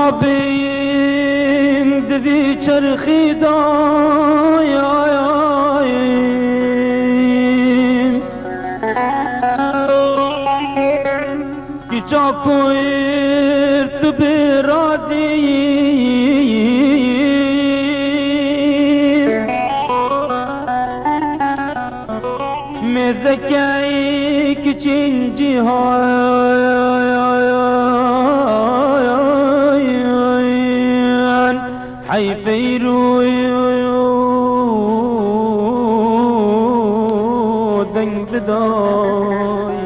مخابين دبي چرخی دایم کی چاکویر تو برازی مزکی کچین جهان حیفیرو دنگ بدایم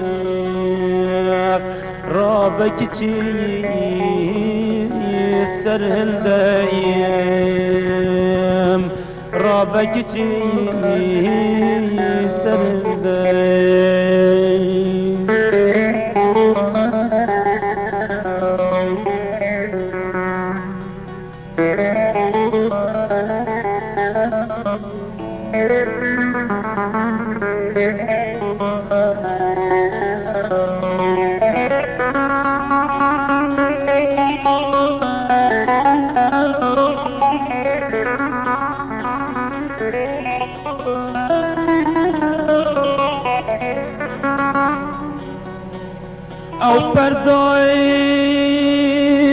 رابک چی سرهل دایم رابک چی سرهل دایم او پردای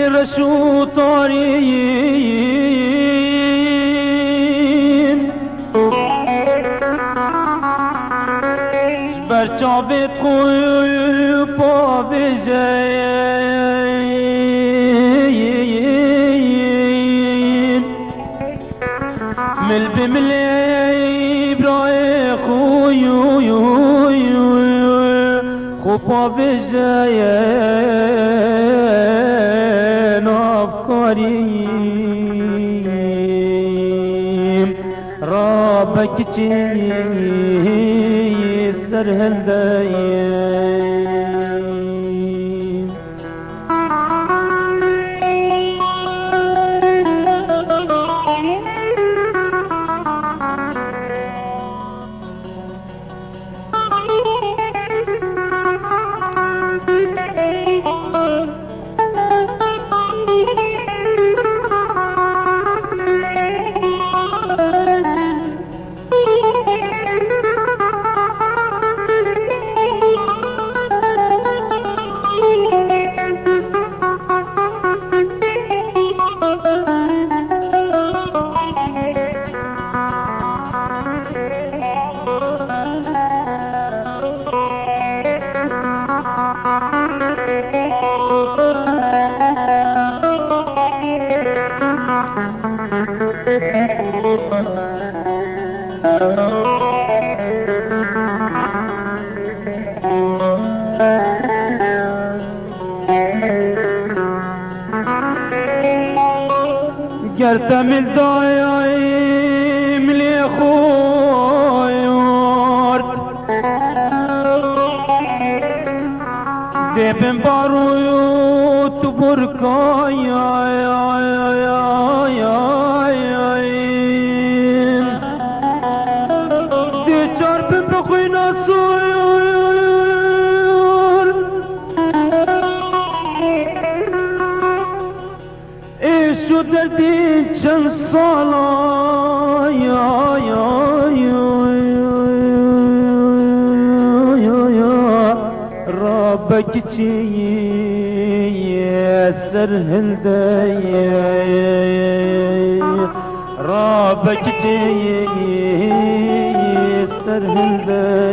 رشو تاریم برچاوت خوی پا بجیم مل بملی برای خوی خوبا بجاین افکاریم رابک چی سرهل دایم گرتم الدایم لی خویورد دبن باروی تو برکای دی چارپ بخوی ناسویر ایشو دردی چند سالا رابک چی سرهندي رابك جي سرهندي